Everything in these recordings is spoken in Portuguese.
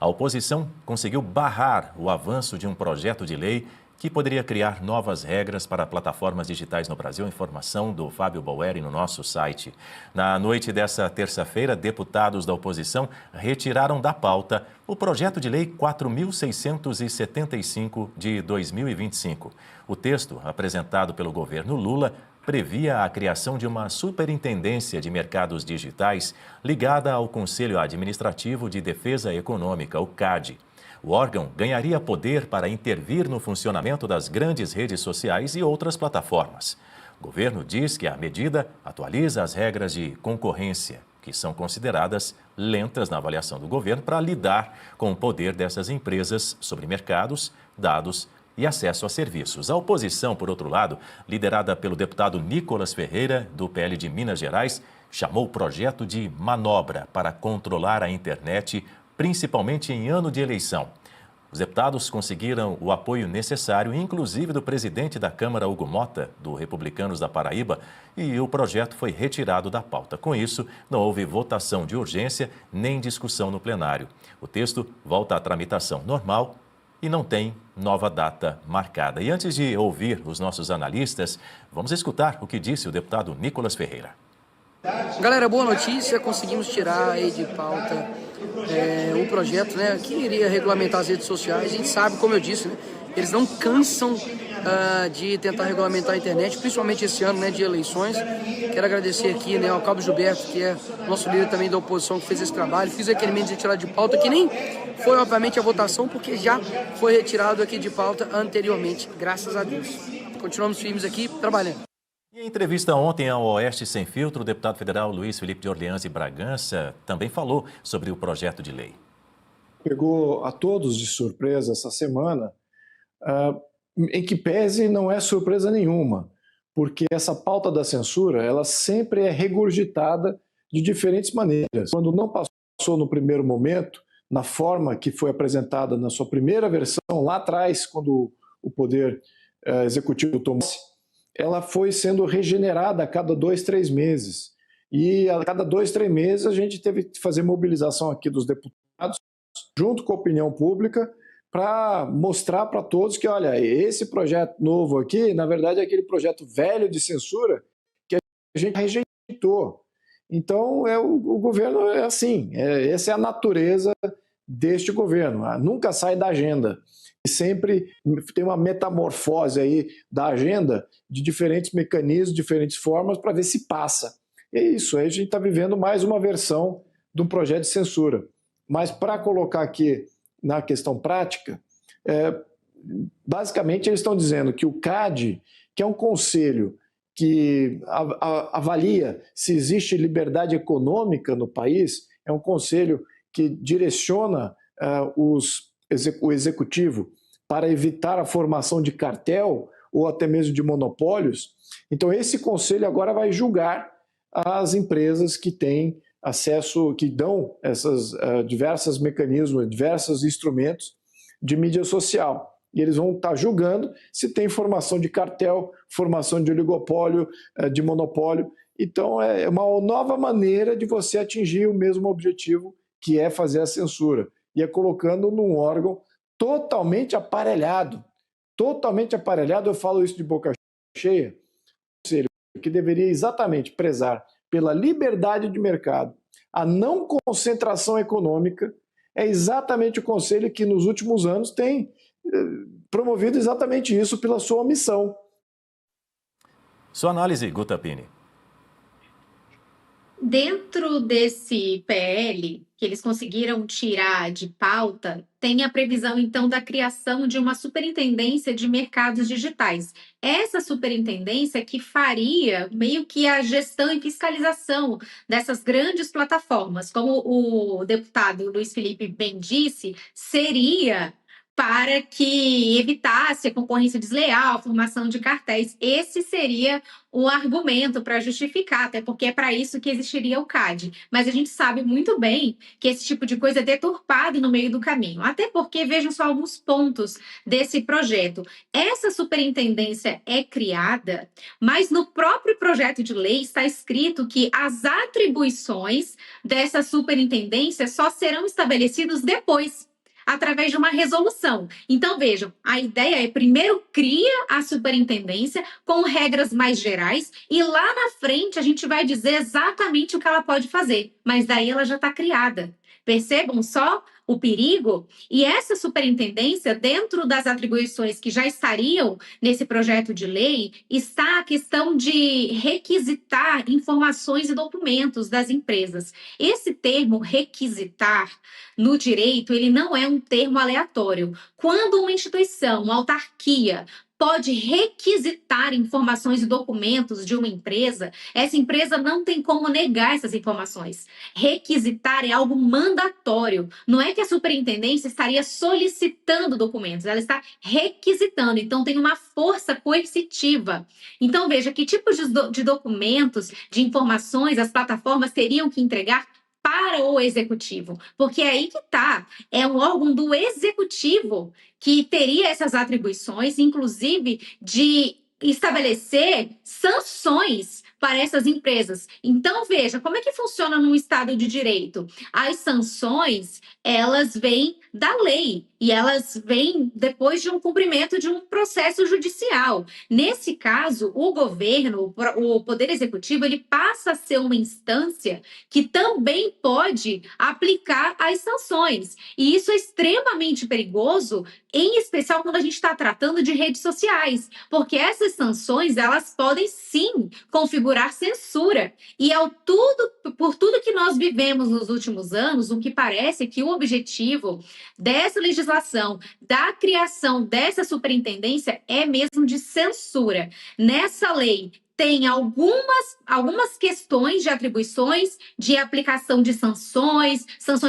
A oposição conseguiu barrar o avanço de um projeto de lei que poderia criar novas regras para plataformas digitais no Brasil. Informação do Fábio Boeri no nosso site. Na noite dessa terça-feira, deputados da oposição retiraram da pauta o projeto de lei 4.675 de 2025. O texto, apresentado pelo governo Lula, previa a criação de uma superintendência de mercados digitais ligada ao Conselho Administrativo de Defesa Econômica, o CAD. O órgão ganharia poder para intervir no funcionamento das grandes redes sociais e outras plataformas. O governo diz que a medida atualiza as regras de concorrência, que são consideradas lentas na avaliação do governo para lidar com o poder dessas empresas sobre mercados, dados e acesso a serviços. A oposição, por outro lado, liderada pelo deputado Nicolas Ferreira, do PL de Minas Gerais, chamou o projeto de manobra para controlar a internet, principalmente em ano de eleição. Os deputados conseguiram o apoio necessário, inclusive do presidente da Câmara, Hugo Mota, do Republicanos da Paraíba, e o projeto foi retirado da pauta. Com isso, não houve votação de urgência nem discussão no plenário. O texto volta à tramitação normal e não tem nova data marcada. E antes de ouvir os nossos analistas, vamos escutar o que disse o deputado Nicolas Ferreira. Galera, boa notícia, conseguimos tirar aí de pauta o projeto, né, que iria regulamentar as redes sociais. A gente sabe, como eu disse, né, eles não cansam de tentar regulamentar a internet, principalmente esse ano, né, de eleições. Quero agradecer aqui, né, ao Cabo Gilberto, que é nosso líder também da oposição, que fez esse trabalho. Fiz aquele meio de tirar de pauta, que nem foi, obviamente, a votação, porque já foi retirado aqui de pauta anteriormente, graças a Deus. Continuamos firmes aqui, trabalhando. Em entrevista ontem ao Oeste Sem Filtro, o deputado federal Luiz Felipe de Orleans e Bragança também falou sobre o projeto de lei. Pegou a todos de surpresa essa semana, em que pese não é surpresa nenhuma, porque essa pauta da censura, ela sempre é regurgitada de diferentes maneiras. Quando não passou no primeiro momento, na forma que foi apresentada na sua primeira versão, lá atrás, quando o Poder Executivo tomou, ela foi sendo regenerada a cada 2, 3 meses. E a cada 2, 3 meses a gente teve que fazer mobilização aqui dos deputados, junto com a opinião pública, para mostrar para todos que, olha, esse projeto novo aqui, na verdade, é aquele projeto velho de censura que a gente rejeitou. Então, o governo é assim, essa é a natureza deste governo, nunca sai da agenda. E sempre tem uma metamorfose aí da agenda de diferentes mecanismos, diferentes formas para ver se passa. É isso, aí a gente está vivendo mais uma versão de um projeto de censura. Mas para colocar aqui na questão prática, basicamente eles estão dizendo que o CAD, que é um conselho que avalia se existe liberdade econômica no país, é um conselho que direciona o executivo para evitar a formação de cartel ou até mesmo de monopólios. Então esse conselho agora vai julgar as empresas que têm acesso, que dão esses diversos mecanismos, diversos instrumentos de mídia social. E eles vão estar julgando se tem formação de cartel, formação de oligopólio, de monopólio. Então é uma nova maneira de você atingir o mesmo objetivo, que é fazer a censura. E é colocando num órgão totalmente aparelhado. Totalmente aparelhado, eu falo isso de boca cheia, que deveria exatamente prezar pela liberdade de mercado, a não concentração econômica, é exatamente o conselho que nos últimos anos tem promovido exatamente isso pela sua omissão. Sua análise, Guta Pini. Dentro desse PL, que eles conseguiram tirar de pauta, tem a previsão, então, da criação de uma superintendência de mercados digitais. Essa superintendência que faria meio que a gestão e fiscalização dessas grandes plataformas. Como o deputado Luiz Felipe bem disse, seria para que evitasse a concorrência desleal, a formação de cartéis. Esse seria o argumento para justificar, até porque é para isso que existiria o CAD. Mas a gente sabe muito bem que esse tipo de coisa é deturpado no meio do caminho. Até porque, vejam só alguns pontos desse projeto. Essa superintendência é criada, mas no próprio projeto de lei está escrito que as atribuições dessa superintendência só serão estabelecidas depois. através de uma resolução. Então, vejam, a ideia é primeiro cria a superintendência com regras mais gerais e lá na frente a gente vai dizer exatamente o que ela pode fazer, mas daí ela já está criada. Percebam só o perigo? E essa superintendência, dentro das atribuições que já estariam nesse projeto de lei, está a questão de requisitar informações e documentos das empresas. Esse termo requisitar no direito, ele não é um termo aleatório. Quando uma instituição, uma autarquia, pode requisitar informações e documentos de uma empresa, essa empresa não tem como negar essas informações. Requisitar é algo mandatório. Não é que a superintendência estaria solicitando documentos, ela está requisitando. Então, tem uma força coercitiva. Então, veja que tipos de documentos, de informações as plataformas teriam que entregar para o executivo, porque é aí que está, é um órgão do executivo que teria essas atribuições, inclusive de estabelecer sanções para essas empresas. Então, veja, como é que funciona num Estado de Direito? As sanções, elas vêm da lei e elas vêm depois de um cumprimento de um processo judicial. Nesse caso, o governo, o Poder Executivo, ele passa a ser uma instância que também pode aplicar as sanções. E isso é extremamente perigoso, em especial quando a gente está tratando de redes sociais, porque essas sanções, elas podem sim configurar censura. E por tudo que nós vivemos nos últimos anos, o que parece que o objetivo dessa legislação, da criação dessa superintendência, é mesmo de censura. Nessa lei, tem algumas questões de atribuições, de aplicação de sanções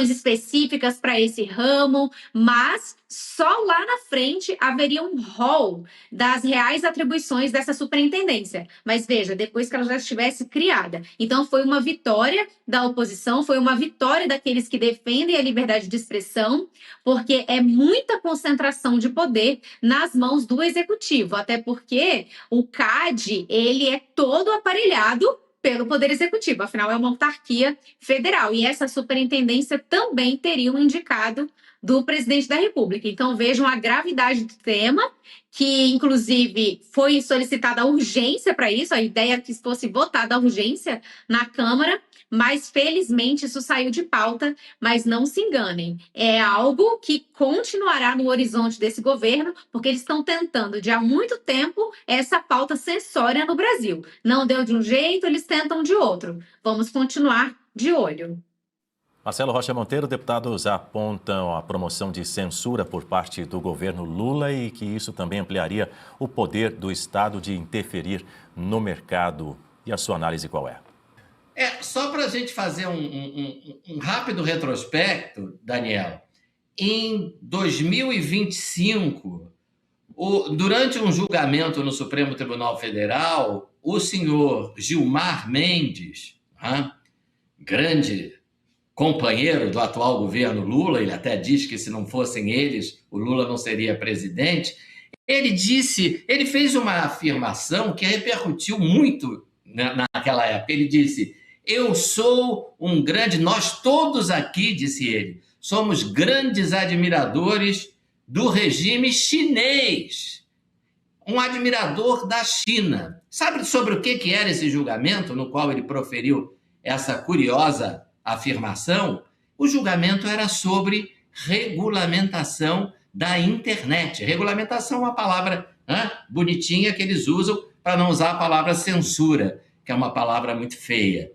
específicas para esse ramo, mas só lá na frente haveria um rol das reais atribuições dessa superintendência. Mas veja, depois que ela já estivesse criada. Então, foi uma vitória da oposição, foi uma vitória daqueles que defendem a liberdade de expressão, porque é muita concentração de poder nas mãos do executivo, até porque o CAD, ele é todo aparelhado pelo Poder Executivo, afinal é uma autarquia federal, e essa superintendência também teria um indicado do presidente da República. Então, vejam a gravidade do tema, que inclusive foi solicitada a urgência para isso, a ideia é que fosse votada a urgência na Câmara, mas felizmente isso saiu de pauta, mas não se enganem, é algo que continuará no horizonte desse governo, porque eles estão tentando de há muito tempo essa pauta censória no Brasil. Não deu de um jeito, eles tentam de outro. Vamos continuar de olho. Marcelo Rocha Monteiro, deputados apontam a promoção de censura por parte do governo Lula e que isso também ampliaria o poder do Estado de interferir no mercado. E a sua análise qual é? Só para a gente fazer um rápido retrospecto, Daniel, em 2025, durante um julgamento no Supremo Tribunal Federal, o senhor Gilmar Mendes, grande companheiro do atual governo Lula, ele até diz que se não fossem eles, o Lula não seria presidente, ele fez uma afirmação que repercutiu muito naquela época. Ele disse: eu sou nós todos aqui, disse ele, somos grandes admiradores do regime chinês, um admirador da China. Sabe sobre o que era esse julgamento no qual ele proferiu essa curiosa afirmação? O julgamento era sobre regulamentação da internet. Regulamentação é uma palavra bonitinha que eles usam para não usar a palavra censura, que é uma palavra muito feia.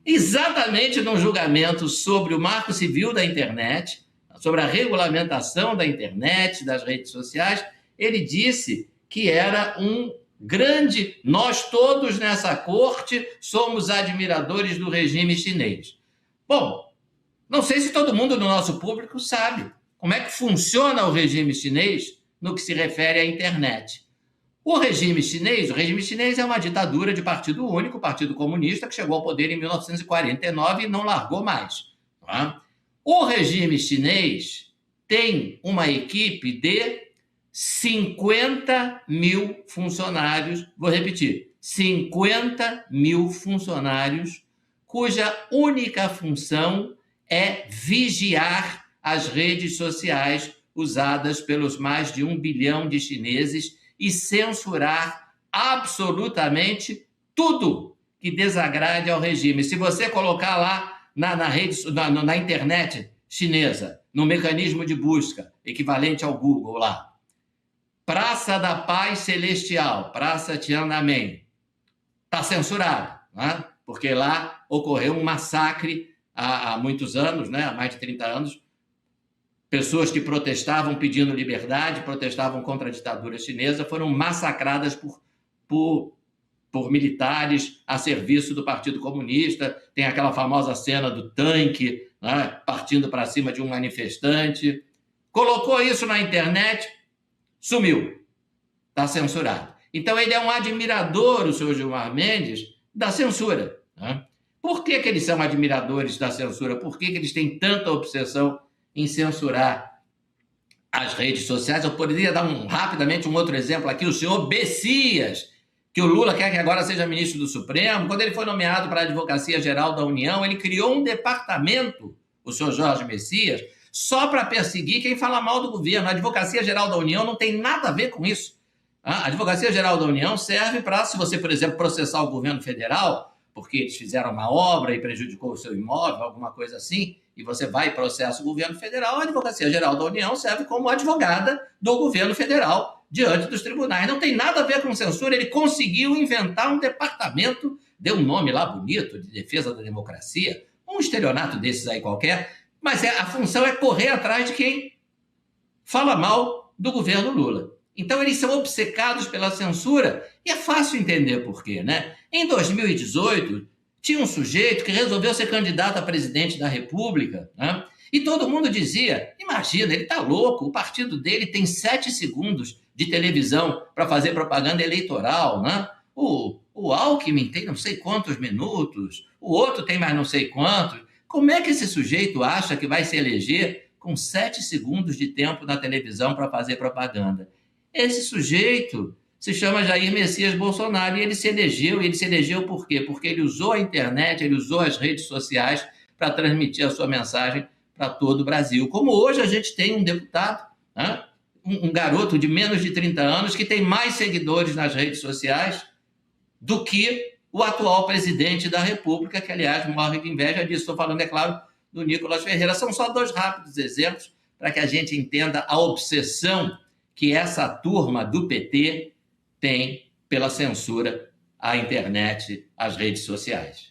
Exatamente num julgamento sobre o marco civil da internet, sobre a regulamentação da internet, das redes sociais, ele disse que era nós todos nessa corte somos admiradores do regime chinês. Bom, não sei se todo mundo no nosso público sabe como é que funciona o regime chinês no que se refere à internet. O regime chinês é uma ditadura de partido único, o Partido Comunista, que chegou ao poder em 1949 e não largou mais. O regime chinês tem uma equipe de 50 mil funcionários, vou repetir, 50 mil funcionários, cuja única função é vigiar as redes sociais usadas pelos mais de 1 bilhão de chineses e censurar absolutamente tudo que desagrade ao regime. Se você colocar lá na internet chinesa, no mecanismo de busca, equivalente ao Google lá, Praça da Paz Celestial, Praça Tiananmen, está censurado, né? Porque lá ocorreu um massacre há muitos anos, né? Há mais de 30 anos, pessoas que protestavam pedindo liberdade, protestavam contra a ditadura chinesa, foram massacradas por militares a serviço do Partido Comunista. Tem aquela famosa cena do tanque, né, partindo para cima de um manifestante. Colocou isso na internet, sumiu. Está censurado. Então, ele é um admirador, o senhor Gilmar Mendes, da censura. Né? Por que eles são admiradores da censura? Por que eles têm tanta obsessão em censurar as redes sociais? Eu poderia dar rapidamente um outro exemplo aqui. O senhor Bessias, que o Lula quer que agora seja ministro do Supremo, quando ele foi nomeado para a Advocacia Geral da União, ele criou um departamento, o senhor Jorge Messias, só para perseguir quem fala mal do governo. A Advocacia Geral da União não tem nada a ver com isso. A Advocacia Geral da União serve para, se você, por exemplo, processar o governo federal, porque eles fizeram uma obra e prejudicou o seu imóvel, alguma coisa assim, e você vai e processa o governo federal, a Advocacia Geral da União serve como advogada do governo federal diante dos tribunais. Não tem nada a ver com censura. Ele conseguiu inventar um departamento, deu um nome lá bonito, de defesa da democracia, um estelionato desses aí qualquer, mas a função é correr atrás de quem fala mal do governo Lula. Então, eles são obcecados pela censura, e é fácil entender por quê, né? Em 2018, tinha um sujeito que resolveu ser candidato a presidente da República, né? E todo mundo dizia, imagina, ele está louco, o partido dele tem 7 segundos de televisão para fazer propaganda eleitoral, né? O Alckmin tem não sei quantos minutos, o outro tem mais não sei quantos. Como é que esse sujeito acha que vai se eleger com 7 segundos de tempo na televisão para fazer propaganda? Esse sujeito se chama Jair Messias Bolsonaro e ele se elegeu por quê? Porque ele usou a internet, ele usou as redes sociais para transmitir a sua mensagem para todo o Brasil. Como hoje a gente tem um deputado, né? Um garoto de menos de 30 anos que tem mais seguidores nas redes sociais do que o atual presidente da República, que, aliás, morre de inveja disso. Estou falando, é claro, do Nicolas Ferreira. São só 2 rápidos exemplos para que a gente entenda a obsessão que essa turma do PT tem pela censura à internet, às redes sociais.